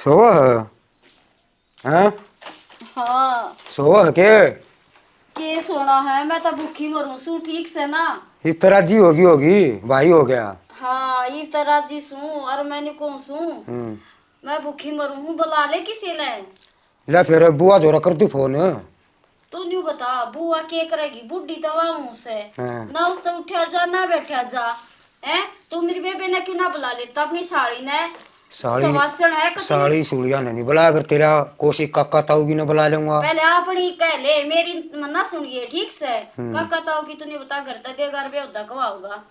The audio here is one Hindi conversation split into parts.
सोवा है? हैं? हाँ। सोवा है के सोना है, मैं तो भूखी मरूं सू, ठीक से ना। इतराजी होगी होगी भाई हो गया। हाँ ये तरह जी सू, और मैंने कौन सू। हम्म। मैं भूखी मरूं हूँ, बुला ले किसी ने। ला फिर बुआ धोरा कर तू फोन। तू न्यू बता, बुआ के करेगी, बुढ़ी दवा मुंह से। हाँ। ना उस तो उठा जा ना बैठा जा। है तू मेरी बेबे ने क्यों ना बुला लेता अपनी साड़ी ने। साड़ी सवासण है कति। साड़ी सुड़िया ने नहीं बुला, अगर तेरा कोशी काका ताऊ की ना बुला लूंगा। पहले अपनी कह ले, मेरी ना सुनिए ठीक से। हम्म। काका ताऊ की तूने बता, घर तक देगा रुपया होता कवाऊगा।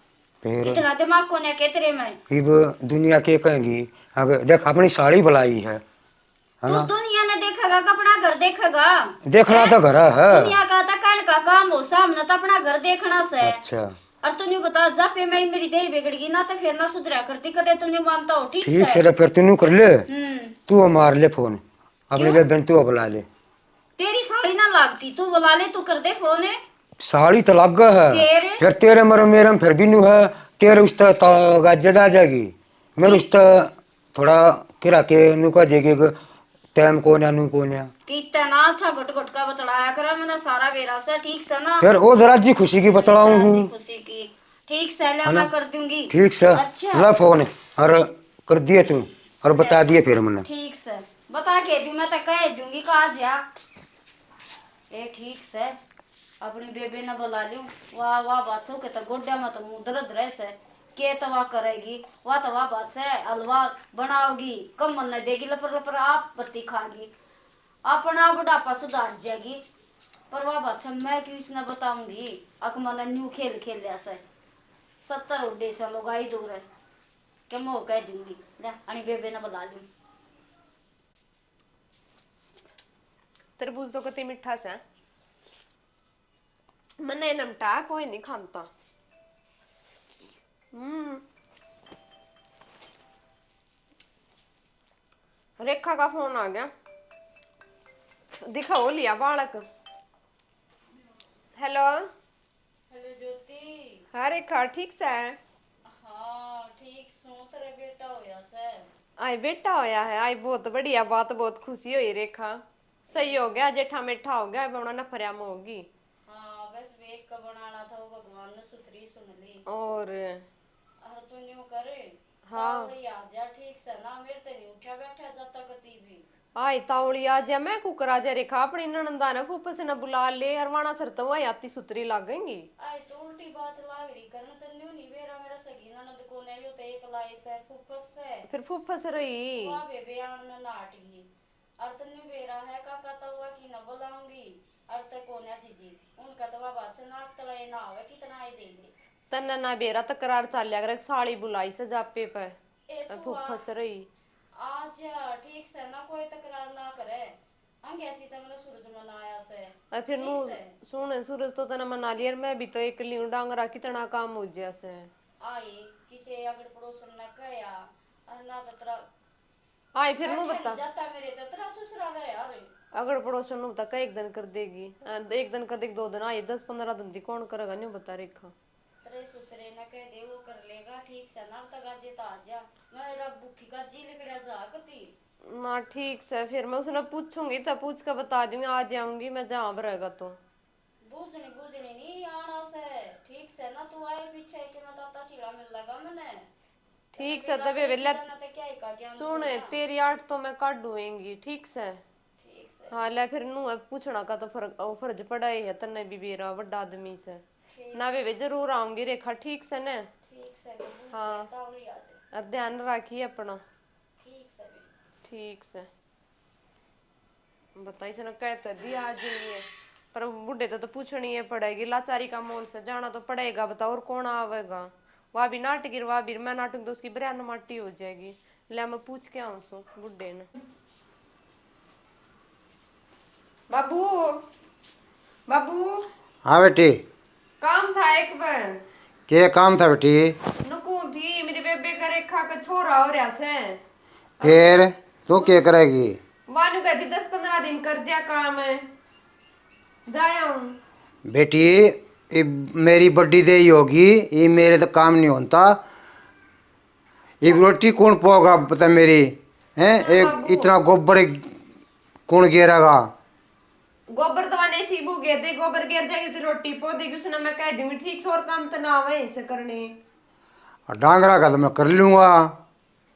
फिर इतना दिमाग को ने तेरे में। अब दुनिया के कहेंगी, अगर देख अपनी साड़ी बुलाई है तू ना। दुनिया ने देखेगा कि अपना घर देखेगा। देखना हैं? तो घर है। दुनिया का तो कण का काम हो, सामने तो अपना घर देखना से। अच्छा और तूने बता, जा पे मैं मेरी देह बिगड़ गई ना, तो फिर ना सुधरा करती कदे, तूने मानता हो ठीक ठीक से। से रे, फिर तू कर ले। हम्म। तू मार ले फोन, अपने क्यों? बेबे तू बुला ले। तेरी साड़ी ना लागती, तू बुला ले, तू कर दे फोन। साड़ी तो लग है। फिर फिर तेरे मरो मेरे में फिर भी नू है। तेरे उस ज्यादा आ जाएगी। मेरे उस थोड़ा किरा के नू कह देगी कि टाइम कौन है नू कौन है। कितना अच्छा घुट घुट का बतलाया करा मैंने सारा बेरा से, ठीक से ना। फिर वो जरा जी खुशी की बतलाऊं हूँ, तराजी खुशी की। ठीक से ले, है ना। मैं कर दूंगी। ठीक से अच्छा। ला फोन और कर दिए तू, और ले, बता दिए फिर मैंने। ठीक से बता के दूं, मैं तो कह दूंगी कहा जा। ए ठीक से अपनी बेबे ने बुला लूं। वाह वाह बादशाह के तो गोड्या में तो मुंह दर्द रहे से। के तो वाह करेगी, वाह तो वाह बात से हलवा बनाओगी, कमल ने देगी लपर लपर आप बत्ती खागी, अपना बुढ़ापा सुधार जाएगी। पर वाह बात से मैं क्यों इसने बताऊंगी, अकमल ने न्यू खेल खेल लिया से। 70 उड्डे से लोग आई दूर है क्या, मैं कह दूंगी। ले अनी बेबे ने बुला लूं। तरबूज तो कति मीठा सा, मने नमटा कोई नहीं खाता। रेखा का फोन आ गया, दिखाओ लिया बालक। हेलो। हेलो ज्योति। हाँ रेखा ठीक से। हाँ ठीक सो, तेरे बेटा होया से। आई बेटा होया है, आई बहुत बढ़िया बात, बहुत खुशी हुई रेखा। सही हो गया, जेठा मेठा हो गया, बना नफरिया में होगी। हाँ बस वेग का बनाना था, वो भगवान ने सुथरी सुन ली। और अरे तू न्यू करे। हाँ तावड़ी आ जा ठीक से ना, मेरे ते नहीं उठा बैठा जाता कती भी। आई तावड़ी आ जा, मैं कुकर आ जा रेखा, अपनी ननंदा ने फूफा से न बुला ले, अरवाना सर तो वही आती सुतरी लागेंगी। आई तो उल्टी बात लाग रही करने, तो न्यू नहीं बेरा मेरा सगी ननद को नहीं होते, एक लाई से फुफस से। फिर फूफा से रही। वाह बेबे आन नाट गई। और तो न्यू बेरा है काका तो हुआ की न बुलाऊंगी। और तो कोन्या जीजी उनका तो वाह बात से नाक तले ना होवे, कितना आई देंगे। तन्ना ना बेरा तकरार चालिया कर, साड़ी बुलाई से जापे पे ए तू फूफा से रही। आजा ठीक से ना, कोई तकरार ना करे। अंगे ऐसी तो मतलब सूरज मनाया से। और फिर नु ठीक से सुन, सूरज तो तना मना लिया, मैं भी तो एक लियू डांगरा कितना काम हो गया से। आई किसे अगर पड़ोसन ने कहा, और ना तो तेरा आई फिर नु बैठा बता, नहीं जाता मेरे, तो तेरा ससुराल है यार। अगर पड़ोसन नु बता एक दिन कर देगी, एक दिन कर देगी, 2 दिन आई, 10-15 दिन दी कौन करेगा, नहीं बता रेखा। तेरे ससुरे ने कह दे वो कर लेगा ठीक से ना, तक आजे तो आजा। मेरा भूखी का जी लिखड़ा जा कती। ना ठीक से, फिर मैं उसने पूछूंगी, तब पूछ कर बता दूंगी, आ जाऊंगी मैं जहाँ रहेगा तो। बूझनी बूझनी नहीं आना से, ठीक से ना तू आए पीछे कि मैं ताता सीढ़ा मिल लगा मैंने। ठीक से तबे वेला। क्या ही का ज्ञान सुन दूंगा। तेरी 8 तो मैं काट दूंगी ठीक से। ठीक से। हाँ ले फिर नु है, पूछना का तो फर्ज पड़ा ही है, तन्ने भी बेरा बड़ा आदमी से ना वे जरूर आऊंगी रेखा, ठीक से न। ठीक से बबू, हाँ तावड़ी आ जा। और ध्यान रखिए अपना। ठीक से भी। ठीक से बताइए से ना, कहते दिया आ जाइए, पर बुढ़े तो पूछनी है पड़ेगी, लाचारी का मोल से जाना तो पड़ेगा, बताओ और कौन आवेगा। वह भी नाटक वह भी मैं नाटक, तो उसकी बरियान माटी हो जाएगी। ले मैं पूछ के आऊं सो बुढ़े ने। बाबू बाबू। हाँ बेटी। काम था एक बार। क्या काम था बेटी? नुकू थी मेरी बेबे का रेखा का छोरा हो रहा से। फिर तू क्या करेगी? वानु कहती 10-15 दिन कर दिया काम है, जाया हूँ। बेटी ये मेरी बड्डी देही होगी, ये मेरे तो काम नहीं होता। ये रोटी कौन पाओगा बता मेरी? हैं एक इतना गोबर कौन गिरेगा? गोबर तो मैंने इसी बू गिर दे, गोबर गिर जाएगी तो रोटी पो देगी उसने, मैं कह दूंगी ठीक से, और काम तो ना आवे ऐसे करने। डांगरा का तो मैं कर लूंगा।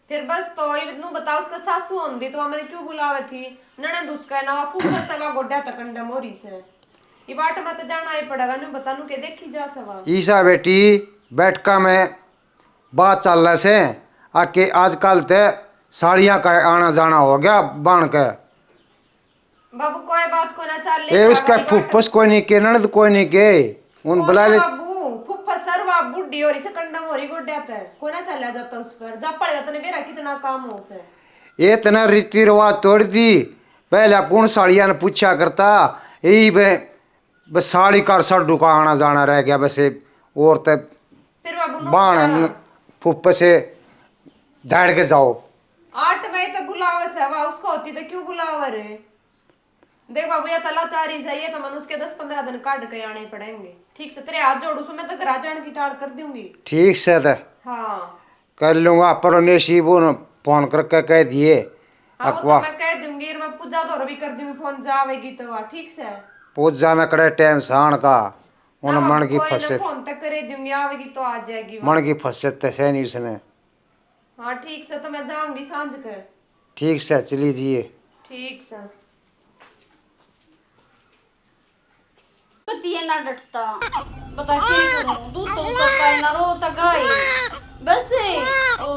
फिर बस तो इतनू बताओ, उसका सासू होंदी तो मैंने क्यों बुलावे थी, ननद उसका ना फूफा सवा गोड्या तक अंडा मोरी से, ये बाट में तो जाना ही पड़ेगा, नु बता नु के देखी जा सवा। ईसा बेटी बैठका में बात चल रहे से आके आजकल ते साड़ियां का आना जाना हो गया बाण के। बाबू कोई बात को ना चल ए उसका फुफ्फस कोई नहीं के ननद कोई नहीं के उन बुला ले। बाबू फुफ्फा सर वा बुड्ढी हो रही से कंडा मोरी गोड्या ते को ना चला जाता उस पर, जा पड़ जाता ने मेरा कितना काम हो से। ये इतना रीति रिवाज तोड़ दी, पहले कौन साड़ियां ने पूछा करता, यही बस साड़ी का सड्डू का आना जाना रह गया बस। और ते फिर बाबू बाण फुफ्फ से धाड़ के जाओ। 8 बजे तक बुलावे से वा उसको होती तो क्यों बुलावे रे। देख बाबू ये तलाचारी से ये तो मन उसके 10-15 दिन काट के आने पड़ेंगे। ठीक से तेरे हाथ जोड़ू सो मैं तो घर जाने की टाल कर दूंगी। ठीक से तो हाँ कर लूंगा, पर ने शिबू ने फोन करके कह दिए हाँ वो तो मैं कह दूंगी, मैं पूजा तो भी कर दूंगी, फोन जावेगी तो वा ठीक से। पूजा में करे टाइम सहन का उन हाँ, मन की कोई ना फंसे, फोन तक करे दूंगी, आवेगी तो आ जाएगी मन की फंसे तैसे नहीं उसने। हाँ ठीक से तो मैं जाऊंगी सांझ के। ठीक से चली जिए। ठीक से पति ना डटता, बता क्या करूं, दूध तो उतरता है ना, रोता गाय बस ओ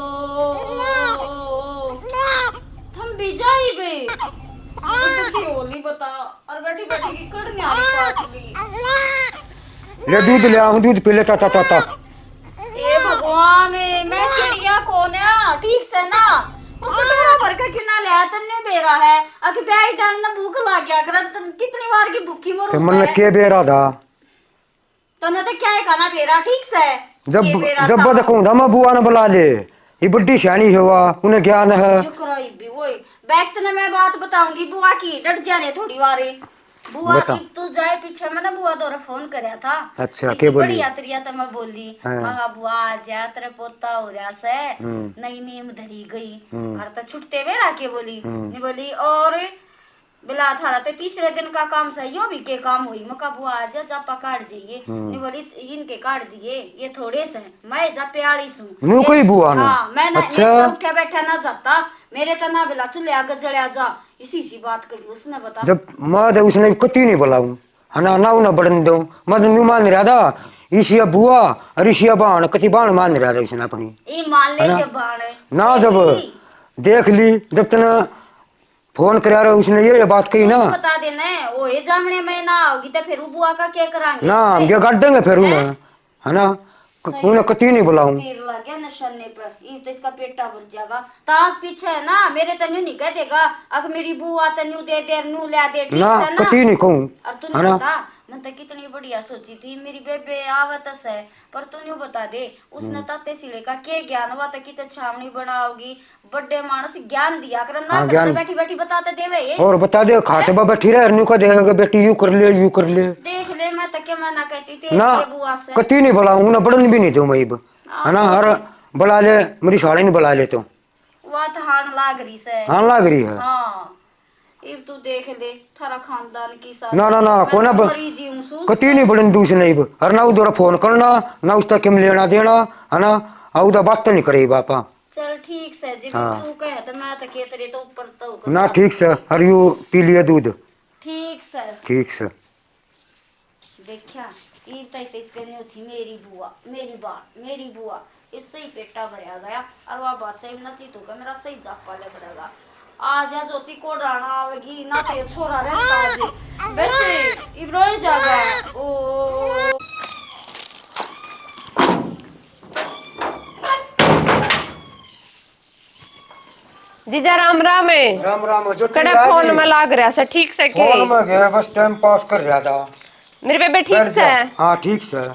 थम भी जाई बे बच्ची होली बता, और बैठी बैठी की करने आ रही पाठ भी। ले दूध ले आऊं, दूध पी लेता ता ता ता। ए भगवान मैं चिड़िया कौन है, ठीक से ना तू कटोरा भर के क्यों ना ले, तन्ने बेरा है आके बैठ डालना, भूख लग गया कर, कितनी बार की भूखी मरूं ते मन के बेरा था तने तो क्या है खाना बेरा ठीक से। जब ये बेरा जब था। बद कहूं था मैं बुआ ने बुला ले, ये बड्डी सियानी हुआ उन्हें ज्ञान है। चुकराई भी वही बैठ तने मैं बात बताऊंगी बुआ की, डट जाने थोड़ी बारी बुआ बता। की तू जाए पीछे, मैंने बुआ दौरा फोन करया था। अच्छा, इसी क्या बोली? बढ़िया तरिया तो मैं बोली हाँ। महा बुआ आ जा तेरे पोता हो रहा से, नई नीम धरी गई और तो छुटते में राके बोली नहीं बोली, और बिला थारा तो तीसरे दिन का काम सही हो भी के काम हुई, मका बुआ आ जा जापा काट जाइए नहीं बोली, इनके काट दिए ये थोड़े से, मैं जा प्यारी सू नु कोई बुआ ने? हाँ मैं ना अच्छा। उठा बैठा ना जाता, मेरे तो ना बिला चुले आगे जड़िया जा, इसी सी बात करी उसने बता। जब मैं तो उसने कति नहीं बुलाऊं है ना, ना उन्हें बढ़न दो, मैं तो नहीं मान रहा था ईशिया बुआ और ईशिया बाण कति बाण मान रहा था उसने अपनी। ये मान ले जब बाण है ना जब देख ली, जब तने फोन करा रहा उसने ये बात कही ना, बता देना ओ ये जामने में ना आओगी तो फिर वो बुआ का क्या करांगे ना हम क्या काट देंगे फिर उन्हें है ना, उन्हें कति नहीं बुलाऊं। तीर लग गया निशाने पर, ये तो इसका पेटा भर जाएगा, ताश पीछे है ना मेरे तन्यू नहीं कह देगा अगर मेरी बुआ तन्यू दे दे नू ला दे, ठीक ना है ना। कति नहीं कहूं और है तूने ना। बता मैं तो कितनी बढ़िया सोची थी मेरी बेबे आवत है, पर तूने बता दे उसने ताते सिले का के ज्ञान हुआ तो कितने छावनी बनाओगी, बड़े मानस ज्ञान दिया कर ना, कर बैठी बैठी बताते देवे ये। और बता दे खाटे पर बैठी रहे न्यू का देगा बेटी यूं कर ले यूं कर ले, देख ले मैं तो क्या मना कहती थी ना ये बुआ से, कति नहीं बुलाऊं ना, बढ़न भी नहीं दूं मैं है ना, हर बुला ले मेरी साड़ी नहीं बुला ले तो बात हान लाग रही से। हाँ लाग रही है। हाँ अब तू देख ले थारा खानदान की साथ ना ना ना मैं को ना तो मरी जी हूं सूस कति नहीं बढ़न दूस नहीं हर ना उधर फोन करना ना उसका किम लेना देना है ना, और उधर बात तो नहीं करे बापा। चल ठीक से जी हाँ। तू कहे तो मैं तो के तेरे तो ऊपर तो ना ठीक से हर यू पी लिया दूध। ठीक सर ठीक से देखा ये तो इसके नहीं थी मेरी बुआ मेरी बात मेरी बुआ, इससे ही पेटा भरया गया और वह बात सही नची तो का मेरा सही जापा ले पड़ेगा। आज या ज्योति को डाना आवेगी ना तो ये छोरा रहता आज वैसे इब्रोई जागा ओ जीजा राम राम है। राम राम जो कड़ा फोन में लाग रहा से ठीक से के फोन में गया बस टाइम पास कर रहा था। मेरे बेबे ठीक से है? हाँ ठीक से।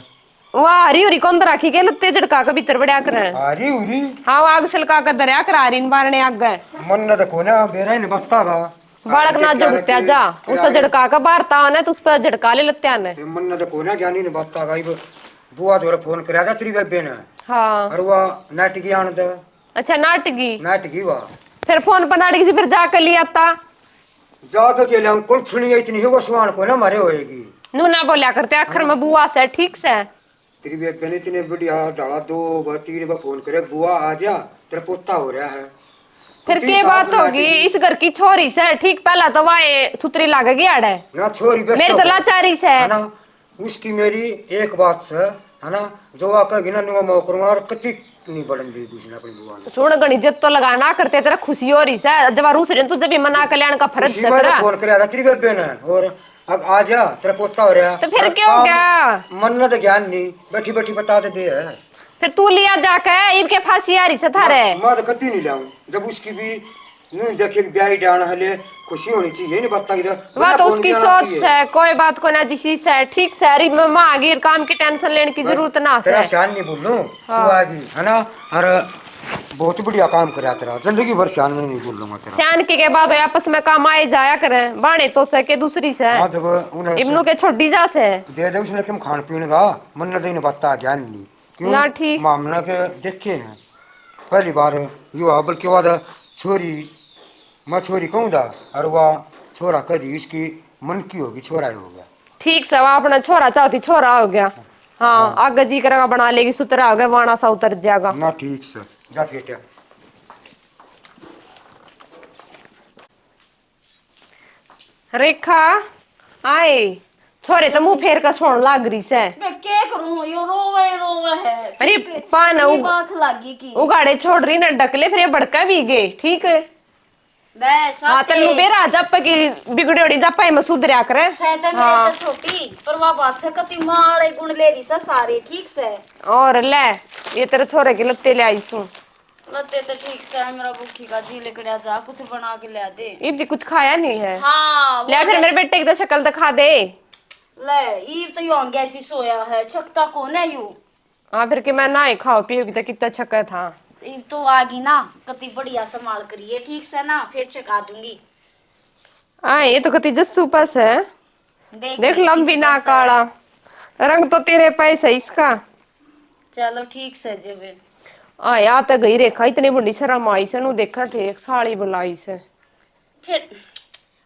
वाह हरी हरी कौन राखी के लुत्ते झड़का के भीतर बड़ा कर अरे उरी हाँ आग सलका के दरिया करा रही बारने आग गए मन न तो कोना बेरा ही नहीं बत्ता का बालक ना झड़कत्या जा उसको झड़का के बारता ने तो उस पर झड़का ले लत्या ने मन न तो कोना ज्ञानी ने बत्ता का बुआ द्वारा फोन करा था तेरी बेबे ने हाँ और वो नाटकी आन दे अच्छा नाटकी नाटकी हुआ फिर फोन पर नाड़ी फिर जाकर लिया आता। जाके के लाऊं कुल छुनी इतनी होगा सुहान को ना मारे होएगी। नू ना बोलिया करते आखिर में बुआ से ठीक से। तेरी बेबे ने इतने बढ़िया डाला 2 बार 3 बार फोन करे बुआ आ जा तेरा पोता हो रहा है। फिर कुछ के साफ बात होगी नाटेगी। इस घर की छोरी से ठीक पहला तो वाए सुतरी लागेगी आड़े। ना छोरी बेस्ट मेरी तो लाचारी से है ना। उसकी मेरी एक बात से है ना जो आकर गिना नुआ मैं करूंगा और कति नहीं बढ़न दी कुछ ना अपनी बुआ ने। सुन गणी जब तो लगाना करते तेरा खुशी हो रही है जब रूस रहे तू जब भी मना कल्याण का फर्ज खुशी से में तेरा। फोन करे तेरी बेबे ने और अब आ जा तेरा पोता हो रहा। तो फिर और क्यों काम क्या मन ना तो ज्ञान नहीं बैठी बैठी बता दे है। फिर तू लिया जाके इब के फांसी आ रही से थारे। मैं तो कति नहीं लाऊं जब उसकी भी यूं देखे ब्याह डाण हले खुशी होनी चाहिए नहीं बता वह तो उसकी सोच है कोई बात को ना जिसी से ठीक से अरे मम्मा आ गई काम की टेंशन लेने की जरूरत ना तेरा है। शान नहीं बोलूं तू हाँ। आ गई है ना। और बहुत बढ़िया काम करा तेरा जिंदगी भर शान में नहीं बोलूंगा तेरा। सियान के बाद आपस में काम आए जाया करे बाणे तो से के दूसरी से हाँ जब उन्हें इब्नू के छोड़ी जा से दे दे उसने क्यों खान पीने का मन न देने बता ज्ञान नहीं क्यों ना ठीक। मामला के देखे हैं पहली बार यो आ बल्कि बाद छोरी मैं छोरी कहूँ दा और वह छोरा कदी इसकी मन की होगी छोरा ही हो गया। ठीक से वह अपना छोरा चाहती छोरा हो गया। हाँ आगे जी करेगा बना लेगी सुतरा हो गया वाणा सा उतर जाएगा ना ठीक से जा बेटा। रेखा आए छोरे तो मुंह फेर कर सोन लाग रही से। मैं क्या करूं यो रोवे रोवे है। अरे ठीक है, पान ये बात लागी की उगाड़े छोड़ रही ना डकले फिर ये भड़का भी गए ठीक है। बस हाँ तन्नू बेरा जब की बिगड़ी उड़ी जब में सुधरिया करे। सहते मेरे हाँ। तो छोटी पर वह बात से कति माले गुण ले रही सा सारे ठीक से। और ले ये तेरे छोरे के लत्ते ले आई सू लते तो ठीक से है, मेरा भूखी का जी लिकड़िया जा कुछ बना के ले दे। इब जी कुछ खाया नहीं है। हाँ ले फिर मेरे बेटे की तो शक्ल दिखा दे। ले ईब तो यो गैसी सोया है छकता कौन है यू। हाँ फिर के मैं ना ही खाओ पियोगी तो कितना छक्का था। ईब तो आगी ना कति बढ़िया संभाल करिए ठीक से ना फिर छका दूंगी। हाँ ये तो कति जस्सू पास है देख लंबी किस ना तरह से। काला रंग तो तेरे पैसे इसका। चलो ठीक से जेबे आ या तो गई रेखा इतनी बड़ी शर्म आई से नु देखा थे एक साड़ी बुलाई से। फिर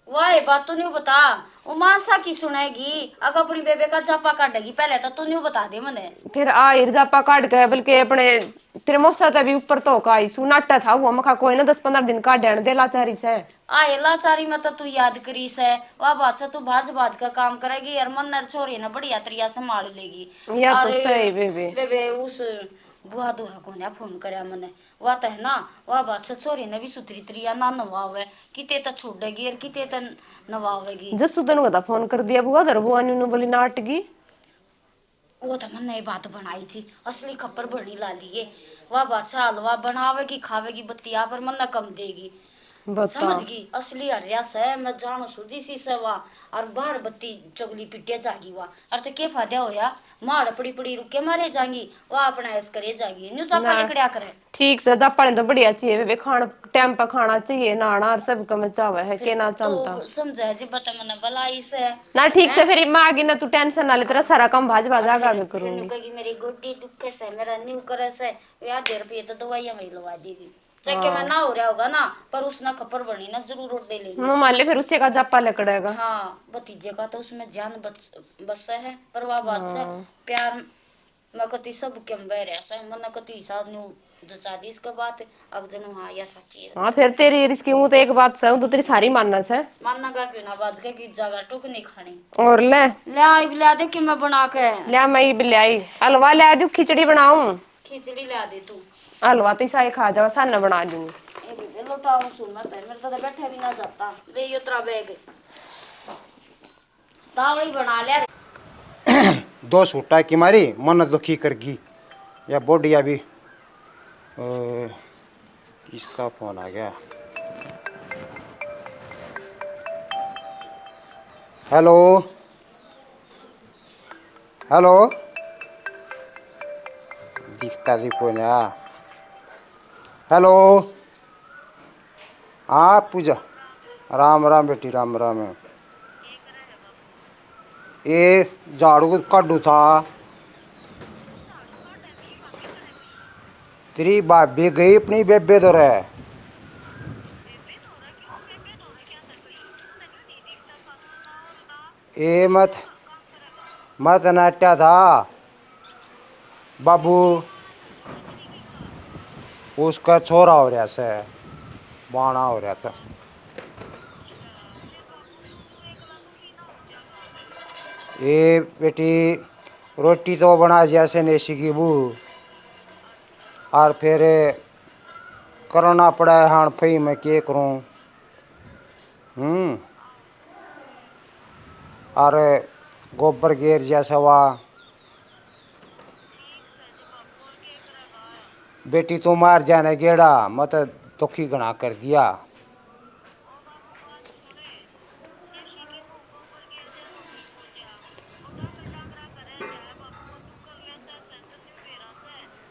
वाह बात तो नहीं बता वो मानसा की सुनेगी अगर अपनी बेबे का जापा काटेगी पहले तो तू नहीं बता दे मने। फिर आ इर्जापा काट गए बल्कि अपने तेरे मौसा तभी ऊपर तो का आई सुनाटा था वो मखा कोई ना 10-15 दिन का डेण दे लाचारी से। आए लाचारी में तो तू याद करीस है वह बात से तू भाज भाज का काम करेगी और मन नर छोरी ना बढ़िया तरिया संभाल लेगी। या तो अरे, सही बेबे बेबे उस बुआ दूरा को ना फोन करया मने वह तो है ना वह बात से छोरी ने भी सुतरी तरिया ना नवावे किते तो छोड़ेगी और किते तो नवावेगी। जस्सू तनु का फोन कर दिया बुआ दर बुआ ने बोली नाटगी। वो तो मन ने बात बनाई थी असली खबर बनी ला लिए वह बादशाह हलवा बनावेगी खावेगी बत्तिया पर मन कम देगी बता समझ गई असली हरिया से मैं जानो सूजी सी से वा और बाहर बत्ती चगली पिटिया जागी वा और तो के फायदा होया मार पड़ी पड़ी रुके मारे जाएंगी वह अपना ऐस करे जागी न्यू चापा लिकड़िया करे। ठीक से जापाने तो बढ़िया चाहिए बेबे खाना टाइम पर खाना चाहिए नाना और सब कम चावे है के ना चमता तो समझे जी बता मने भलाई से ना ठीक से फिर माँ आगी ना तू टेंशन ना ले तेरा सारा काम भाज भाजा आगे करूंगी। कहेगी मेरी गोड्डी दुखे से मेरा न्यू करे से या 1.5 रुपये तो दवाइयां में लगा देगी चाहे के मैं ना हो रहा होगा ना पर उसने खबर बनी ना जरूर रोड ले लेगी। मान ले फिर उसे का जापा लकड़ेगा। हाँ भतीजे का तो उसमें जान बस है पर वह बात से प्यार मैं कति सब के बह रहा से मन कति साथ न्यू जचा दी इसका बात अब जनू हाँ या सच्ची है। हाँ फिर तेरी इसकी हूँ तो एक बात से तो तेरी सारी मानना से मानना का क्यों ना बाज के की जगह टुक नहीं खानी और ले ले आई ला दे कि मैं बना के ले मैं ये भी ले आई हलवा ले दू खिचड़ी बनाऊं खिचड़ी ला दे तू हलवा तो साई खा जाओ सन बना दूंगी। ए बेबे लोटाओ सुन मत मेरे तो बैठे भी ना जाता दे यो तेरा बैग तावड़ी बना ले 2 सूटा की मारी मन दुखी करगी या बोडिया भी किसका फोन आ गया। हेलो हेलो दिखता देखो ना हेलो हाँ पूजा राम राम बेटी राम राम है ये झाड़ू काटू था तेरी भाभी गई अपनी बेबे दो है ये मत नाट्या था बाबू, उसका छोरा हो रहा से, बाणा हो रहा था। ये बेटी रोटी तो बना जैसे नेसी की बू, और फिर करना पड़ा है। हाँ भाई मैं क्या करूँ। और गोबर गेर जैसा हुआ। बेटी तो मार जाने गेड़ा मत दुखी घना कर दिया।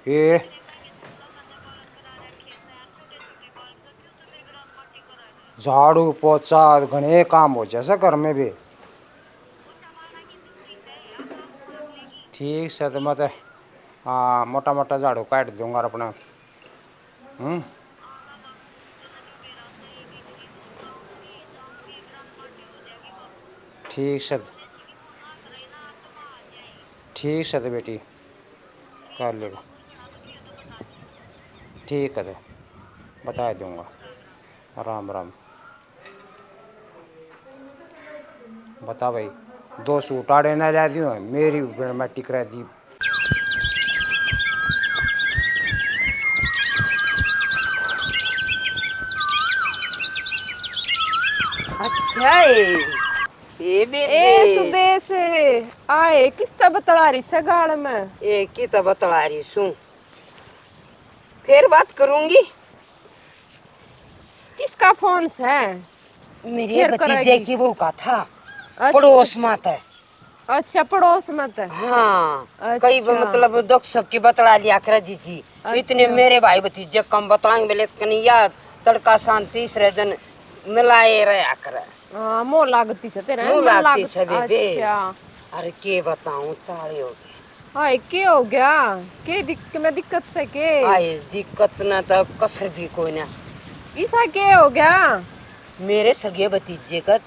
ये झाड़ू पोछा घने काम हो जैसा घर में भी। ठीक से तो मत हाँ मोटा मोटा झाड़ू काट दूंगा अपना। ठीक से तो बेटी कर लेगा। ठीक है तो बता दूंगा। राम राम। बता भाई 2 सूट आड़े ना ला दियो मेरी मैं टिकरा दी। अच्छा ये भी ए सुदेश आए किस तब बतला रही से गाड़ में। एक ही तो बतला रही सू, फिर बात करूंगी। किसका फोन से? मेरे फिर भतीजे करेगी। की बहू का था, अच्छा। पड़ोस में था। अच्छा पड़ोस में तो। हाँ अच्छा। कई मतलब दुख सुख की बतला लिया कर जी जी। इतने मेरे भाई भतीजे कम बतलाएंगे बोले कन्हैया तड़का शांति तीसरे दिन मिलाए रहा कर। हाँ मोह लागती से तेरे मुँह लागती से बेबे। अच्छा अरे के बताऊं चाले हो गए। हाय के हो गया के दिक्कत से के आए दिक्कत ना तो कसर भी कोई ना। ऐसा के हो गया? मेरे सगे भतीजे का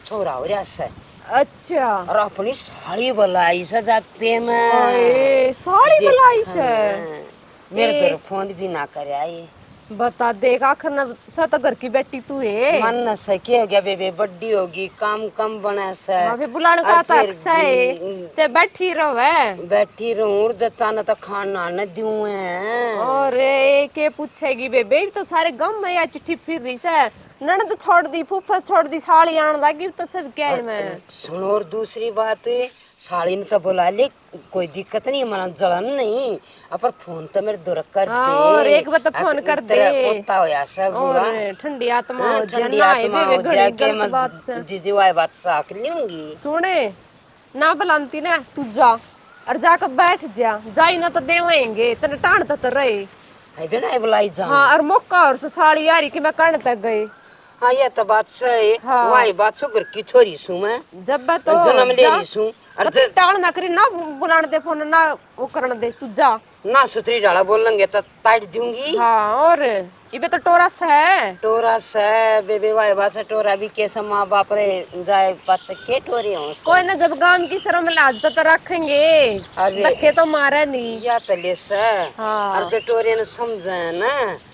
छोरा हो रहा है। अच्छा और अपनी साड़ी बुलाई सजा पे में ओए साड़ी बुलाई से मेरे तरफ फोन भी ना करे आई। बता देख आखिर न सा तो घर की बेटी तू है। मन न सके हो गया बेबे बड्डी होगी काम कम बना से। अभी बुलाने का तो अक्सा है चाहे बैठी रहे बैठी रहूं जचाना तो खाना न दूं है। और के पूछेगी बेबे तो सारे गम में या चिट्ठी फिर रही से ननद छोड़ दी फूफा छोड़ दी साड़ी आने लगी तो सब क्या है मैं सुनो। और दूसरी बात साड़ी ने तो बुला ले कोई दिक्कत नहीं मना जलन नहीं पर फोन तो मेरे दूर कर दे। और एक बार तो फोन कर दे पोता हो या सब और ठंडी आत्मा हो ठंडी जाना आत्मा है हो घड़ी जाके गलत बात से मैं दीदी वाई बात साक लूंगी। सुने ना बुलाती ना तू जा और जाकर बैठ जाई ना तो देवेंगे तेरे टाण तो रहे है बिना बुलाई जा। हाँ और मौका और से साड़ी आ रही कि मैं कर्ण तक गई। हाँ ये तो बात सही। हाँ। वाई बात सु घर की छोरी सु मैं जब मैं तो जन्म ले रही सु और तो टाण ना करी ना बुलाने दे फोन ना वो करने दे तू जा। ना सुथरी डाला बोलेंगे तो ताट दूंगी। हाँ और इबे तो टोरा से है टोरा से बेबे वाई बात से टोरा भी कैसे माँ बाप रे जाए बात से के टोरी हो कोई ना जब गांव की शर्म लाज तो रखेंगे अरे। धक्के तो मारे नहीं या तो ले से हाँ। और तो टोरी ने समझे ना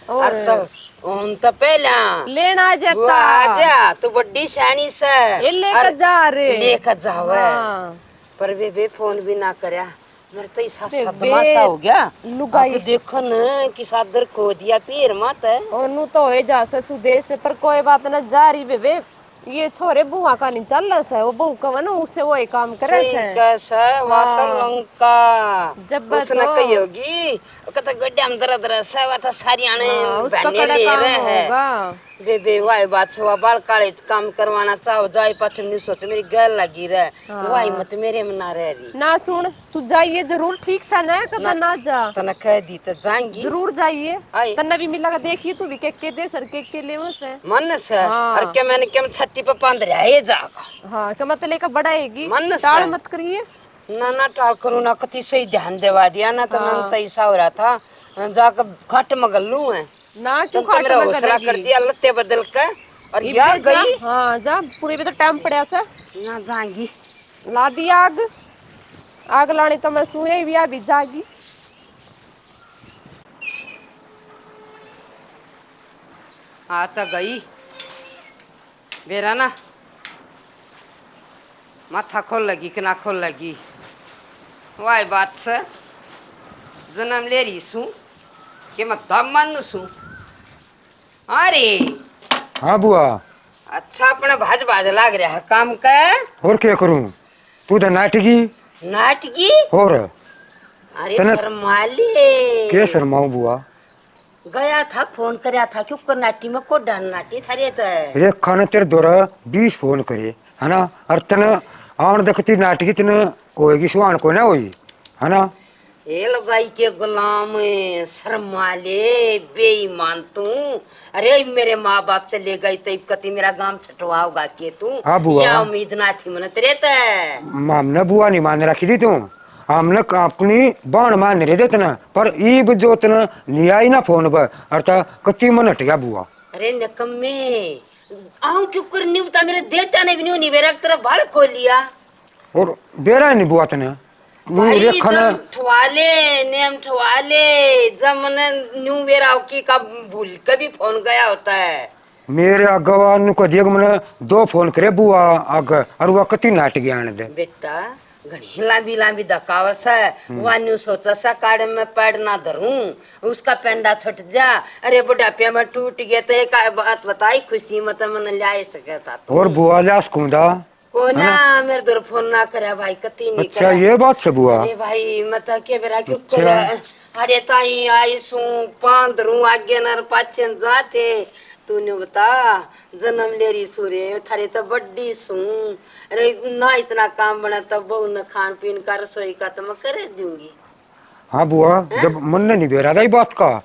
और और तो उन तो पहला लेना वो जाता आजा तू बड्डी सैनी से ये लेकर जा रे लेकर जावे। हाँ। पर बेबे फोन भी ना करया मेरे तो ऐसा बेबे, सदमा सा हो गया। लुगाई। आप देखो न कि सादर खो दिया पीर मत है। और नु तो होए जा से सुदेश से पर कोई बात न जा रही बेबे ये छोरे बुआ का नहीं चल रहा है वो बहू का ना उससे वो काम करे से कैसा वासल लंका जब उसने तो- कही होगी कहता गड्ढे में दर्द रहा है था सारी आने उसका बहने कड़ा ले काम रहे हैं। होगा बेबे वाई बात से बाल काले काम करवाना चाहो जाए पाछे नहीं सोचो मेरी गल लगी रहे वाई मत मेरे में ना रह रही। ना सुन तू जाइए जरूर ठीक से ना कदा ना जा तना कह दी तो जाएंगी जरूर जाइए आई। तन्ना भी मिला देखिए तू भी के दे सर के ले से मन से हाँ। और क्या मैंने क्या छत्ती पे पांद रहा है जागा हाँ क्या मत लेकर बढ़ाएगी मन से। टाल मत करिए ना टाल करूँ ना कति सही ध्यान देवा दिया ना तो मन तो ऐसा हो रहा था जाकर घट मगल लू है ना क्यों तुम तो मेरा हौसला कर दिया लत्ते बदल के और यार गई हाँ जा पूरे भी तो टाइम पड़ा से ना जाएंगी। ला दी आग। आग लानी तो मैं सुई भी अभी जागी। आ तो गई बेरा ना माथा खोल लगी कि ना खोल लगी वाई बात से जन्म ले रही सू कि मैं तब मानू सू। अरे हाँ बुआ। अच्छा अपने भाज भाज लाग रहा है काम का। और क्या करूं, तू तो नाटकी नाटकी। और अरे तने शर्माले के शर्माऊं बुआ। गया था फोन करया था क्यों कर नाटी में को डाल नाटी थारे तो एक खाने तेरे द्वारा 20 फोन करे है ना, और तने आन देखती नाटकी तने होएगी सुहान को ना होई है ना। ए लगाई के गुलाम शर्माले बेईमान तू। अरे मेरे माँ बाप चले गई तब कति मेरा गांव छटवाओगा के तू। हाँ बुआ। या उम्मीद ना थी मन तेरे ते। हमने बुआ नहीं मान रखी थी तू, हमने अपनी बाण मान रहे थे तना, पर ईब जो तना लिया ही ना फोन पर अर्थात कच्ची मन हट गया बुआ। अरे नकम्मे आऊं क्यों करनी बता मेरे देवता ने भी नहीं मेरा तरफ बाल खोल लिया। और बेरा नहीं बुआ तने भाई रेखा ठवाले नेम ठवाले जमन न्यू मेरा की का भूल कभी फोन गया होता है। मेरे अगवान को देख मैंने 2 फोन करे बुआ आग और वह कति नाट गया आने दे। बेटा घनी लांबी लांबी धकावस है वान्यू सोचा सा काड़े में पैड ना धरूं उसका पेंडा छट जा। अरे बुढ़ापे में टूट गया तो एक बात बताई खुशी मत मन ला सके था तो। और बुआ लास कूदा को ना मेरे दूर फोन ना करे भाई कति नहीं अच्छा करे। ये बात से बुआ। अरे भाई मत के बेरा क्यों अच्छा। करे। अरे ताई आई सू पांदरू आगे नर पाछे जाते तूने बता जन्म ले रही सूर्य थारे तो बड्डी सू। अरे ना इतना काम बना तब बहु न खान पीन का रसोई का तो मैं कर दूंगी। हाँ बुआ जब मन ने नहीं बेरा था बात का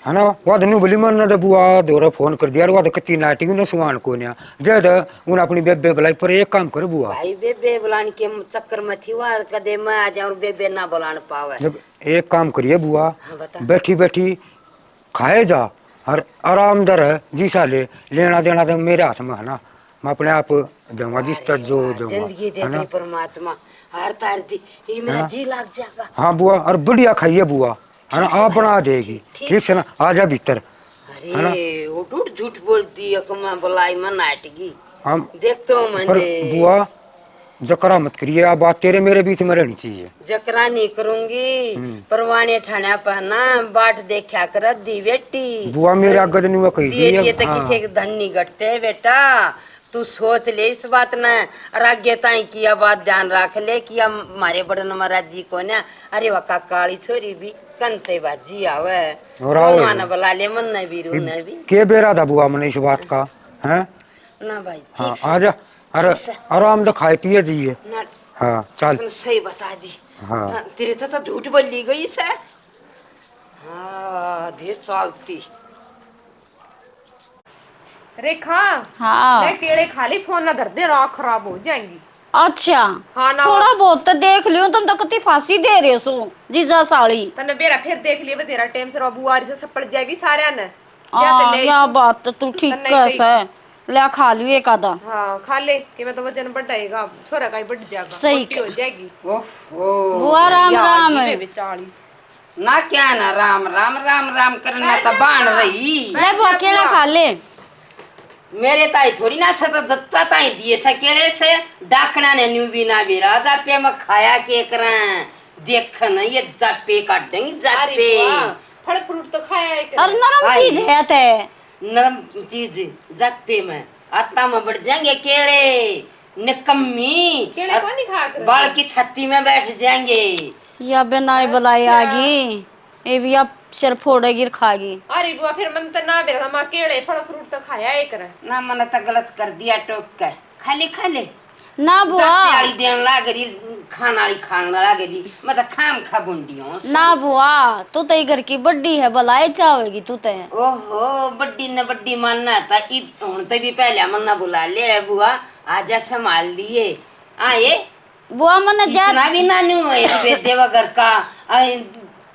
है ना, वाद नहीं बोली मन ने बुआ दोरा फोन कर दिया वाद कति नाटी न सुहान को ना जद उन अपनी बेबे बुलाई पर एक काम कर बुआ। भाई बेबे बुलाने के चक्कर में थी वह कदे मैं आ जाऊं बेबे ना बुलाने पावे। जब एक काम करिए बुआ हाँ बता। बैठी बैठी खाए जा और आराम दर है जी साले लेना देना तो मेरे हाथ में है ना, मैं अपने आप दूंगा जिस तरह जो दूंगा जिंदगी है ना। देती परमात्मा हर तार दी ये मेरा जी लाग जाएगा। हाँ बुआ और बढ़िया खाइए बुआ है ना, आप बना देगी ठीक से ना, आ जा भीतर। अरे वो टूट झूठ बोलती है मैं बुलाई मैं नाटकी हम देख तो मैं पर बुआ जकरा मत करिए, आप बात तेरे मेरे बीच में रहनी चाहिए। जकरा नहीं करूंगी परवाने ठाणा पहना बाट देखा कर दी बेटी। बुआ मेरे आगे नहीं हुआ कही दिए दी तो किसी के धन नहीं घटते बेटा तू सोच ले इस बात न राग्य ताई किया बात ध्यान रख ले कि हमारे बड़े महाराज जी को ना। अरे वका काली छोरी भी कंते बाजी आवे और आओ माना बुला ले मन न भी रू न भी के बेरा था बुआ मैंने इस बात का है ना भाई हाँ ठीक आ जा। अरे आराम तो खाए पिए जाइए। ना हाँ चल तूने सही बता दी। हाँ तेरे तो झूठ बोली गई से। हाँ धीरे चलती रेखा हाँ ले केले खाली फोन ना धर दे राख खराब हो जाएंगी। अच्छा हाँ ना थोड़ा बहुत तो देख लियो, तुम तो कति फांसी दे रहे हो जीजा साली। तने बेरा फिर देख लिए तेरा टाइम से बुआरी से सपड़ जाएगी सारे ने हाँ या बात तो तू ठीक है ले खा लियो एक आधा। हाँ खा ले कि मैं तो वजन बढ़ाएगा छोरा का ही बढ़ जाएगा सही मोटी हो जाएगी। ओहो बुआ राम या राम ये है। बेचारी ना क्या ना राम राम राम राम करना तो बाण रही। ले बुआ केला खा ले। मेरे ताई थोड़ी ना सत दच्चा ताई दिए सकेले से डाकना ने न्यू भी ना बेरा जापे में खाया के करा देख न ये जापे काटेंगे जापे। फल फ्रूट तो खाया है और नरम चीज है ते नरम चीज जापे में आटा में बढ़ जाएंगे केले निकम्मी केले को नहीं खा कर बाल की छत्ती में बैठ जाएंगे। या बनाई बुलाई आगी ये भी अब सिर फोड़ेगी और खागी। अरे बुआ फिर मन तो ना बेरा मां केले फल फ्रूट तो खाया है कर ना मन तो गलत कर दिया टोक के खा ले ना बुआ वाली देन लाग रही खान लाग रही मैं तो खाम खा बुंडियों ना बुआ तू तो घर की बड्डी है बुलाई चाहेगी तू तो। ओहो बड्डी न बड्डी मानना था हुन तो भी पहले मन्ना बुला ले बुआ आजा संभाल लिए आए बुआ मन जा इतना भी ना न्यू है देवा घर का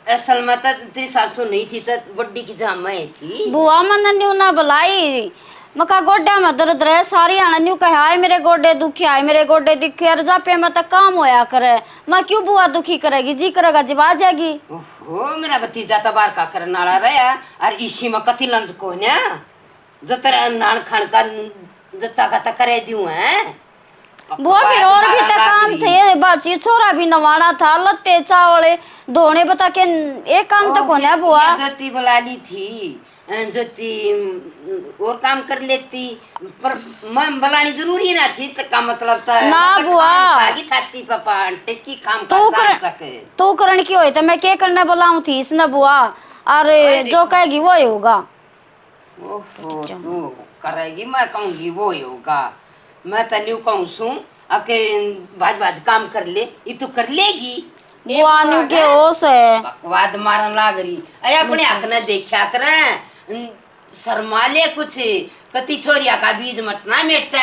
असल में तो तेरी सासू नहीं थी तो बड्डी की जामा थी। बुआ मन न्यू ना बुलाई मका गोड्या में दर्द रहे सारी आना न्यू कहे आए मेरे गोडे दुखे आए मेरे गोडे दिखे और जापे में तो काम होया करे। मैं क्यों बुआ दुखी करेगी जी करेगा जब आ जाएगी। ओहो मेरा भतीजा तो बार का करने वाला रहा और इसी में कति लंज को ना जो तेरा नान खान का जत्ता का करे दियो है। बुआ फिर और भी तो काम थे बाची छोरा भी नवाना था लत्ते चावले धोने बता के एक काम तो कोने बुआ। ज्योति बुला ली थी ज्योति और काम कर लेती पर मैं बुलानी जरूरी ना थी तो का मतलब था ना बुआ आगे छाती पापा टेकी काम कर सके तू करण की होई तो मैं क्या करने बुलाऊं थी इसने बुआ। अरे जो कहेगी वो ही होगा। ओहो तू करेगी मैं कहूँगी वो ही होगा। मैं तो न्यू कहूँ सू अके बाज बाज काम कर ले ये तू कर लेगी। बुआ न्यू के होश है बकवाद मारन लाग रही अरे अपने हक ने देखा करें शर्मा ले कुछ कति छोरिया का बीज मटना मेट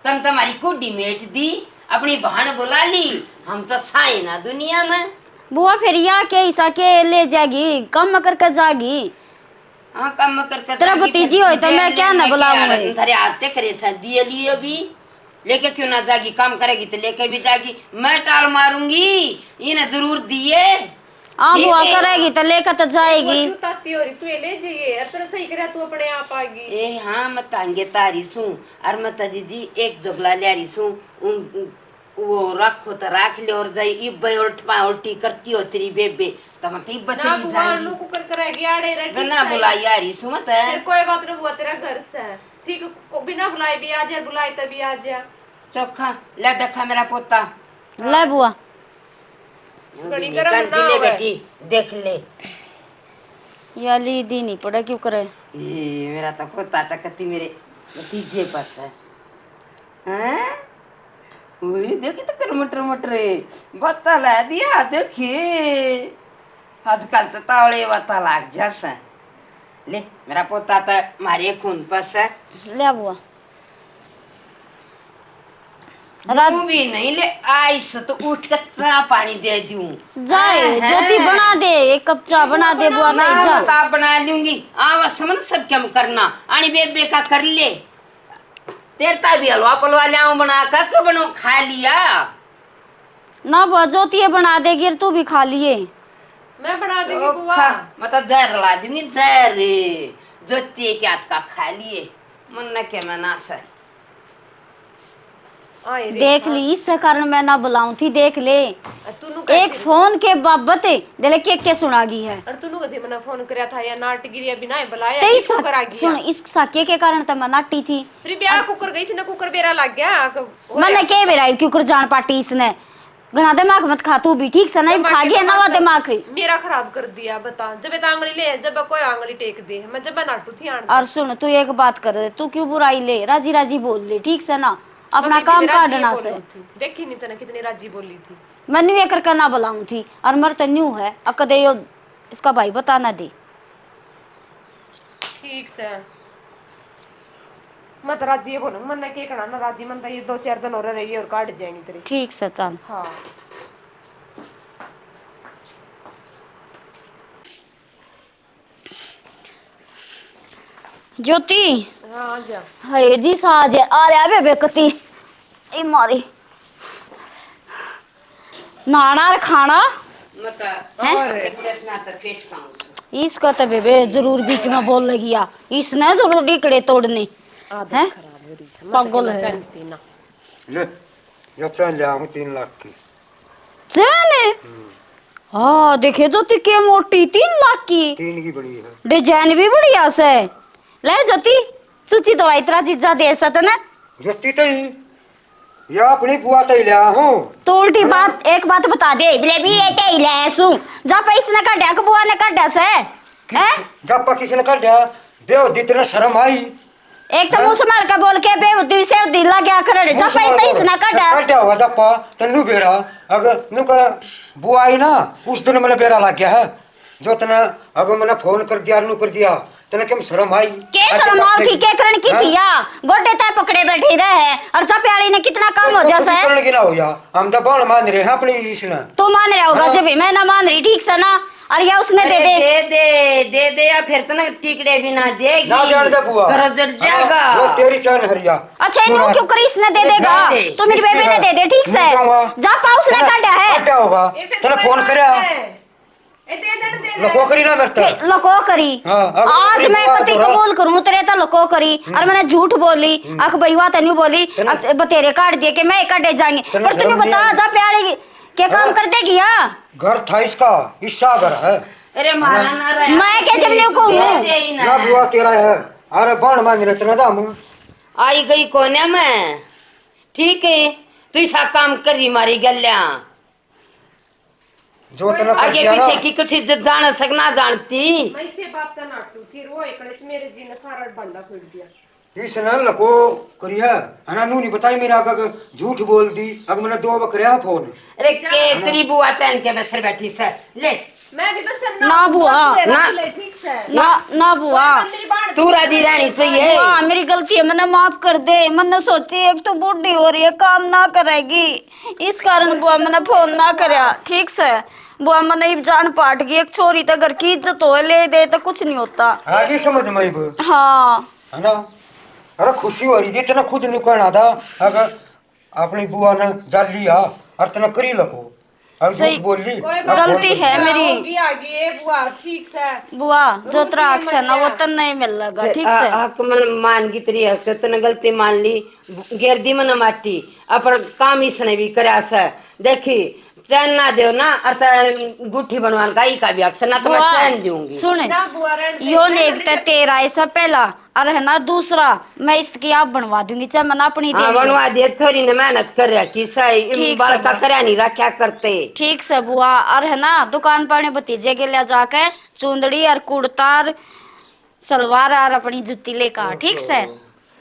तम तुम्हारी कुड्डी मेट दी अपनी बहन बुला ली हम तो साई ना दुनिया में। बुआ फिर यहाँ के ऐसा के ले जाएगी कम करके जाएगी। हाँ कम करके तेरा भतीजी होई तो मैं क्या ना बुलाऊंगी। धरे आते करे दिए लिए भी लेके क्यों ना जागी काम करेगी तो लेके भी जागी मैं टाल मारूंगी ये ना जरूर दिए। हाँ बुआ करेगी तो लेकर तो जाएगी। क्यों ताती हो रही तू ये ले जाइए और तेरा सही करे तू अपने आप आएगी। ए हाँ मैं तांगे तारी सू और मैं दीदी एक जोगला ले रही सू वो रखो तो रख ले और जाई इब उल्टी करती हो तेरी बेबे तो मैं ती बचली जाएगी कुकर करेगी आड़े रे बिना बुलाई आ रही सू मत फिर कोई बात नहीं बुआ तेरा घर से ठीक बिना बुलाए भी आ जा बुलाए तभी आ जा। चोखा ले देखा मेरा पोता ले बुआ बड़ी गरम ना ले होवे। बेटी देख ले या ली दी नहीं पड़ा क्यों करे। ये मेरा तो पोता तो कति मेरे भतीजे पास है हैं ओए देखी तो कर मटर मटर बता ला दिया देखिए आजकल तो तावड़े बता लाग जैसा ले मेरा पोता तो मारे खून पास है ले बुआ तू भी नहीं ले आइस तो उठ कर चा पानी दे दूं जाए ज्योति बना दे एक कप चाय बना दे बुआ ना नहीं जा। बता बना लूंगी आवा समझ सब क्या करना आनी बेबे का कर ले तेरता भी हलवा पलवा ले आऊं बना कर क्यों बनो खा लिया ना बुआ ज्योति ये बना देगी और तू भी खा लिए। मैं बना दूंगी बुआ मतलब जहर ला दूंगी जहर ज्योति के हाथ का खा लिए मन न के मना से आए रे देख ली इससे कारण मैं ना बुलाऊं थी देख ले तूनु एक फोन के बाबत दिले के सुना गई है। और तूनु कथी मना फोन करया था या नाटगिरी बिना बुलाया तेईस कुकर आ गया सुन इस साके के कारण तो मैं नाटी थी। फिर ब्याह कुकर गई थी ना कुकर बेरा लग गया मैंने के बेरा क्यों जान पाटी इसने घना दिमाग मत खा तू भी ठीक से नहीं खा गया नवा दिमाग मेरा खराब कर दिया बता जब आंगली ले जब कोई आंगली टेक दे मैं जब नाटू थी आन और सुन तू एक बात कर दे तू क्यों बुराई ले राजी राजी बोल ले ठीक से ना अपना काम काटना से देखी नहीं तना कितनी राजी बोली थी मैं न्यू करके ना बुलाऊं थी और मर तो न्यू है अकदे यो इसका भाई बता ना दे ठीक से मत राजी ये बोलो मन के करना ना राजी मन तो ये 2-4 दिन और रही और काट जाएंगी तेरी ठीक से चल। हाँ ज्योति हाँ जा हाय जी साज आ रहा बे बेकती ए मारी नाना और खाना इसका तो बेबे जरूर बीच में बोल लगिया इसने जरूर डिकड़े तोड़ने हैं पागल है। ले या चल ले आऊं 3 लाख की जाने हाँ देखे ज्योति के मोटी 3 लाख की 3 की बड़ी है डिजाइन भी बढ़िया से ले ज्योति सुची दवाई तेरा जीजा दे सकते ना ज्योति तई या अपनी बुआ तई ले हूं तो उल्टी बात एक बात बता दे ले भी ये के ले सु जा पैसे न काटा के बुआ ने काटा से हैं जब पा किसी ने काटा बेवदी तेरे शर्म आई एक तो मुंह संभाल के बोल के बेवदी से दिला क्या करे जा पैसे न काटा काटा हुआ जब पा तन्नू बेरा अगर नु का बुआ आई ना उस दिन मैंने बेरा लग गया है जो तना अगर मैंने फोन कर दिया नु कर दिया तना केम शर्म आई के शर्म आओ थी के करण की थिया गोटे ता पकड़े बैठे रहे और चप्याली ने कितना काम हो जैसा है करने के ना हो या हम तो बाण मान रहे हैं अपनी इसने तो मान रहा होगा जब मैं ना मान रही ठीक से ना और या उसने दे दे दे दे या फिर तो ना टिकड़े भी ना देगी। ना जान दे बुआ, घर जड़ जाएगा। वो तेरी चान हरिया। अच्छा इन्हों क्यों करी, इसने दे देगा तो मेरी बेबी ने दे दे, ठीक से जा पाओ उसने काटा है क्या होगा, तूने फोन करया लको करी ना मेरे लको करी। आज मैं कति कबूल करूं तेरे तो लको करी, और मैंने झूठ बोली अख भईवा तन्यू बोली बतेरे काट दिए कि मैं काटे जाएंगे, पर तूने बता जा प्यारे क्या काम कर देगी। या घर था इसका, हिस्सा घर है। अरे मारा ना रहा मैं क्या जब ले को ना बुआ तेरा है, अरे बाण मान रहे तना दाम आई गई कोने में, ठीक है तू ऐसा काम करी मारी गल्या जो तना कर आगे दिया ना। पीछे की कुछ इज्जत जान सकना जानती। मैं से बात का नाटू फिर वो एकड़े से मेरे जी ने सारा बंदा फेंक दिया। इसने लको करिया है ना, नू नहीं बताई मेरे आगे झूठ बोल दी, अब मैंने दो बकरिया फोन। अरे के तेरी बुआ चैन के बसर बैठी से ले मैं भी बस ना बुआ ना ठीक से ना बुआ तू राजी रहनी चाहिए। बुआ मेरी गलती है, मैंने माफ कर दे। मैंने सोची एक तो बूढ़ी हो रही है काम ना करेगी, इस कारण बुआ मैंने फोन ना करया, ठीक से बुआ मैंने जान पाट गई। एक छोरी तो घर की इज्जत हो ले दे तो कुछ नहीं होता। आगे समझ में आई हाँ है ना। अरे खुशी हो रही थी तना खुद नहीं कहना था, अगर अपनी बुआ ने जाल लिया और तना करी लको अब झूठ बोल ली। गलती है मेरी भी आ गई बुआ ठीक से बुआ, जो तेरा हक है ना वो तन नहीं मिल लगा, ठीक से हक मन मान की तेरी हक तने गलती मान ली, गेरदी मन माटी अपर काम इसने भी करया से देखी चैन ना दो ना और गुठी बनवान का ही का भी अक्सर ना तो मैं चैन दूंगी। सुन यो देखता तेरा ऐसा पहला और है ना दूसरा मैं इसकी आप बनवा दूंगी, चाहे मैंने अपनी दे बनवा दिए थोड़ी ने मेहनत कर रखी सही ठीक बड़का करया नहीं रखा करते। ठीक से बुआ, और है ना दुकान पर भतीजे के ले जाके चुंदड़ी और कुर्ता सलवार और अपनी जुत्ती लेकर, ठीक से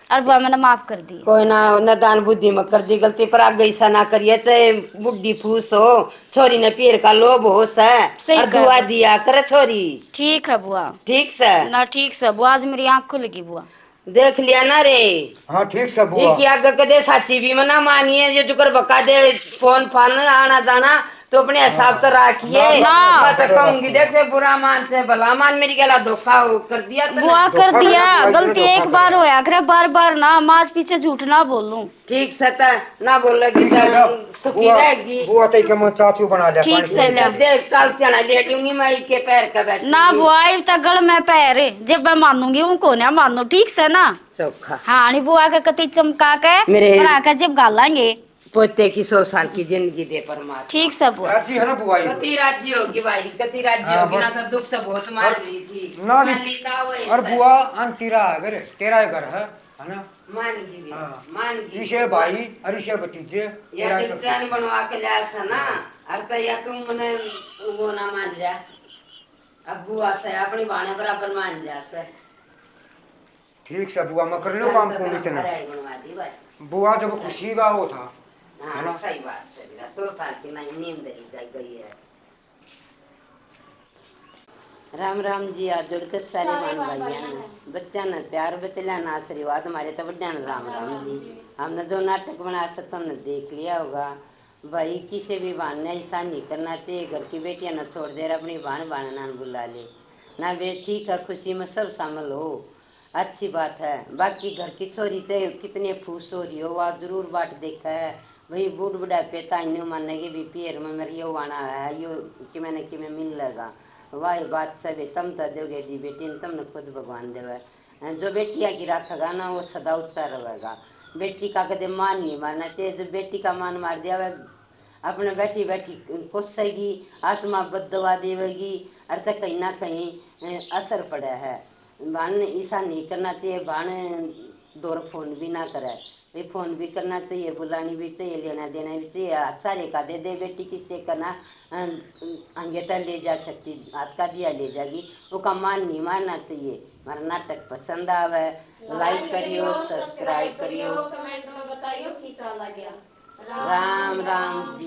और बुआ मैंने माफ कर दी। कोई ना नदान बुद्धि में कर दी गलती पर आगे ऐसा ना करिए, चाहे बुढ़ी फूस हो छोरी ने पीर का लोभ हो से और दुआ दिया करे छोरी। ठीक है बुआ, ठीक से ना ठीक से बुआ, आज मेरी आँख खुल गई बुआ। देख लिया ना रे। हाँ ठीक से ये बुआ। क्या कदे साची भी मना मानिए, ये जो कर बका दे फोन फान आना जाना तो अपने हिसाब तो रखिए। मैं तो कहूंगी देख से बुरा मान से भला मान, मेरी गला धोखा कर दिया बुआ कर दिया, गलती एक बार होया करे, बार बार ना माज पीछे झूठ ना बोलूं। ठीक से ना बोलेगी सुखी रहेगी। बुआ तई के मैं चाचू बना लिया। ठीक से ले देख चल चना ले लूंगी मैं के पैर का बैठ ना बुआ तक गल में पैर जब मैं मानूंगी उनको ना मानू, ठीक से ना चौखा। हाँ नहीं बुआ के कति चमका के मेरे बना के जब गालेंगे पोते की 100 साल की जिंदगी दे परमात्मा। ठीक से बुआ राजी है ना बुआ ये? कति राज्य होगी भाई, कति राज्य होगी ना, तो दुख तो बहुत मार गई थी ना भी। मान ली का वो और ऐसा। बुआ अन तेरा घर तेरा घर है ना। मान गई भी, हाँ। मान गई इसे भाई और इसे भतीजे या तेरा तो सब चैन कुछ। बनवा के ले आसा ना, और तो या तुम मने वो ना मान जा, अब बुआ से अपनी बाणे बराबर मान जा से। ठीक से बुआ मैं कर लो काम को इतना। बनवा दी भाई बुआ जब खुशी का वो था। हाँ सही बात से 100 साल की नहीं नींद गई है। राम राम जी आज जुड़कर सारे मान भाइया बच्चा न प्यार बचला ना आशीर्वाद हमारे तो बड्डा राम राम जी। हमने जो नाटक बनाया सब तुमने देख लिया होगा भाई, किसी भी बहन ने ऐसा नहीं करना चाहिए, घर की बेटियां न छोड़ दे अपनी बहन बहना बुला ले ना वे ठीक है, खुशी में सब शामिल हो अच्छी बात है। बाकी घर की छोरी चाहे कितने फूस हो रही हो वह जरूर बाट देखा है भाई, बूढ़ बुढ़ापे ताइन्यू मानेगी भी पेड़ में मेरी यो आना है यो कि मैंने कि मैं मिल लगा वाह बात सब है, तम तो दोगे जी बेटी ने तुमने खुद भगवान देवे। जो बेटिया की रखेगा ना वो सदा ऊंचा रहेगा, बेटी का कदे मान नहीं मारना चाहिए, जो बेटी का मान मार दिया वह अपने बैठी बैठी कोसेगी आत्मा बददवा देवेगी और तक कहीं ना कहीं असर पड़ा है। बाण ऐसा नहीं करना चाहिए, बाण दौर फोन भी ना करे, ये फोन भी करना चाहिए, बुलानी भी चाहिए, लेना देना भी चाहिए। सारे का दे दे बेटी किससे करना अंगेता ले जा सकती, हाथ का दिया ले जाएगी, वो का मान नहीं मारना चाहिए। हमारा नाटक पसंद आवे लाइक करियो सब्सक्राइब करियो कमेंट में बताइयो कैसा लगा। राम राम जी।